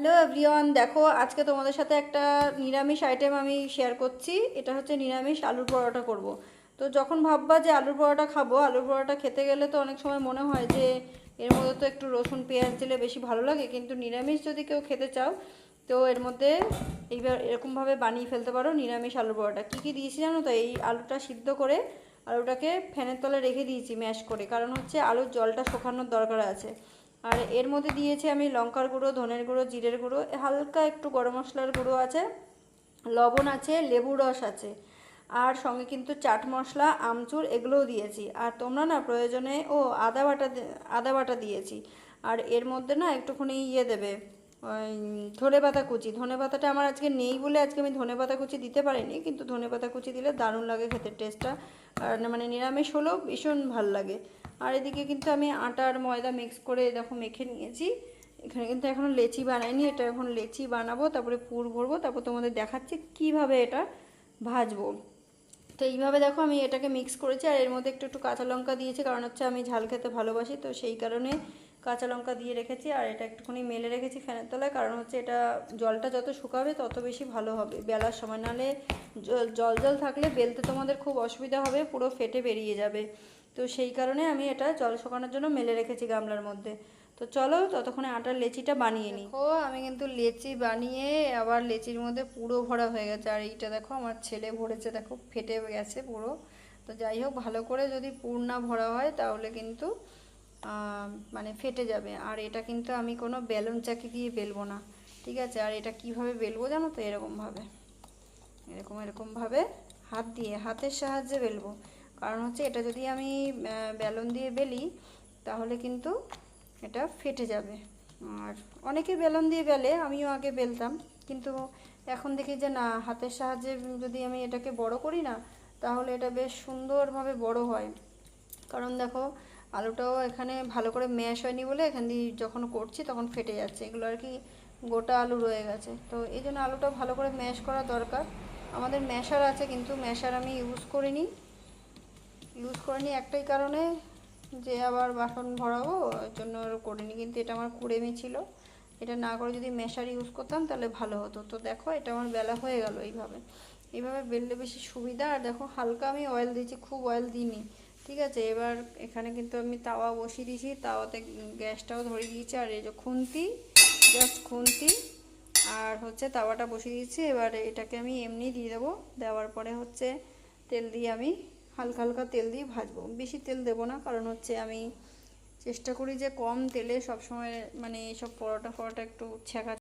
Hello everyone, দেখো আজকে তোমাদের সাথে একটা নিরামিষ আইটেম আমি শেয়ার করছি। এটা হচ্ছে নিরামিষ আলুর পরোটা করব। তো যখন ভাববা যে আলুর পরোটা খাবো, আলুর পরোটা খেতে গেলে তো অনেক সময় মনে হয় যে এর মধ্যে তো একটু রসুন পেঁয়াজ দিলে বেশি ভালো লাগে, কিন্তু নিরামিষ যদি কেউ খেতে চাও তো এর মধ্যে এইবার এরকমভাবে বানিয়ে ফেলতে পারো নিরামিষ আলুর পরোটা। কী কী দিয়েছি জানো তো? এই আলুটা সিদ্ধ করে আলুটাকে ফ্যানের তলায় রেখে দিয়েছি ম্যাশ করে, কারণ হচ্ছে আলুর জলটা শুকানোর দরকার আছে। আর এর মধ্যে দিয়েছি আমি লঙ্কার গুঁড়ো, ধনের গুঁড়ো, জিরের গুঁড়ো, হালকা একটু গরম মশলার গুঁড়ো আছে, লবণ আছে, লেবুর রস আছে, আর সঙ্গে কিন্তু চাট মশলা, আমচুর এগুলোও দিয়েছি। আর তোমরা না প্রয়োজনে আদা বাটা দিয়েছি। আর এর মধ্যে না একটুখানি দেবে, ওই ধনেপাতা কুচি। ধনেপাতাটা আমার আজকে নেই বলে আজকে আমি ধনেপাতা কুচি দিতে পারিনি, কিন্তু ধনেপাতা কুচি দিলে দারুণ লাগে খেতে, টেস্টটা আর মানে নিরামিষ হলেও ভীষণ ভাল লাগে। আর এদিকে কিন্তু আমি আটা আর ময়দা মিক্স করে দেখো মেখে নিয়েছি। এখানে কিন্তু এখনও লেচি বানাইনি, এটা এখন লেচি বানাবো, তারপরে পুর ভরবো, তারপর তোমাদের দেখাচ্ছি কিভাবে এটা ভাজবো। তো এইভাবে দেখো আমি এটাকে মিক্স করেছি, আর এর মধ্যে একটু একটু কাঁচা লঙ্কা দিয়েছি, কারণ হচ্ছে আমি ঝাল খেতে ভালোবাসি, তো সেই কারণে কাঁচা লঙ্কা দিয়ে রেখেছি। আর এটা একটুখানি মেলে রেখেছি ফ্যানের তলায়, কারণ হচ্ছে এটা জলটা যত শুকাবে তত বেশি ভালো হবে বেলার সময়, নাহলে জল জল থাকলে বেলতে তোমাদের খুব অসুবিধা হবে, পুরো ফেটে বেরিয়ে যাবে। তো সেই কারণে আমি এটা জল শুকানোর জন্য মেলে রেখেছি গামলার মধ্যে। তো চলো ততক্ষণে আটার লেচিটা বানিয়ে নিই। ও আমি কিন্তু লেচি বানিয়ে আবার লেচির মধ্যে পুরো ভরা হয়ে গেছে, আর এইটা দেখো আমার ছেলে ভরেছে, দেখো ফেটে গেছে পুরো। তো যাই হোক, ভালো করে যদি পুর না ভরা হয় তাহলে কিন্তু মানে ফেটে যাবে। আর এটা কিন্তু আমি কোনো বেলুন চাকি দিয়ে বেলবো না, ঠিক আছে? আর এটা কিভাবে বেলবো জানো তো? এরকমভাবে হাতের সাহায্যে বেলবো, কারণ হচ্ছে এটা যদি আমি বেলুন দিয়ে বেলি তাহলে কিন্তু এটা ফেটে যাবে। আর অনেকে বেলুন দিয়ে বেলে, আমিও আগে বেলতাম, কিন্তু এখন দেখি যে না, হাতের সাহায্যে যদি আমি এটাকে বড় করি না, তাহলে এটা বেশ সুন্দরভাবে বড় হয়। কারণ দেখো আলুটাও এখানে ভালো করে ম্যাশ হয়নি বলে এখান দিয়ে যখন করছি তখন ফেটে যাচ্ছে, এগুলো আর কি গোটা আলু রয়ে গেছে। তো এই জন্য আলুটা ভালো করে ম্যাশ করা দরকার। আমাদের ম্যাশার আছে, কিন্তু ম্যাশার আমি ইউজ করিনি একটাই কারণে, যে আবার বাসন ভরাবো, ওই জন্য আর করিনি। কিন্তু এটা আমার কুড়েমি ছিল, এটা না করে যদি ম্যাশার ইউজ করতাম তাহলে ভালো হতো। তো দেখো এটা আমার বেলা হয়ে গেল। এইভাবে বেললে বেশি সুবিধা। আর দেখো হালকা আমি অয়েল দিয়েছি, খুব অয়েল দিইনি, ঠিক আছে? এবার এখানে কিন্তু আমি তাওয়া বসিয়ে দিয়েছি, তাওয়াতে গ্যাসটাও ধরে দিয়েছি, আর এই যে খুন্তি আর হচ্ছে তাওয়াটা বসিয়ে দিয়েছি। এবার এটাকে আমি এমনি দিয়ে দেবো, দেওয়ার পরে হচ্ছে তেল দিয়ে আমি হালকা হালকা তেল দিয়ে ভাজবো, বেশি তেল দেবো না, কারণ হচ্ছে আমি চেষ্টা করি যে কম তেলে সবসময় মানে এইসব পরোটা একটু ছ্যাঁকা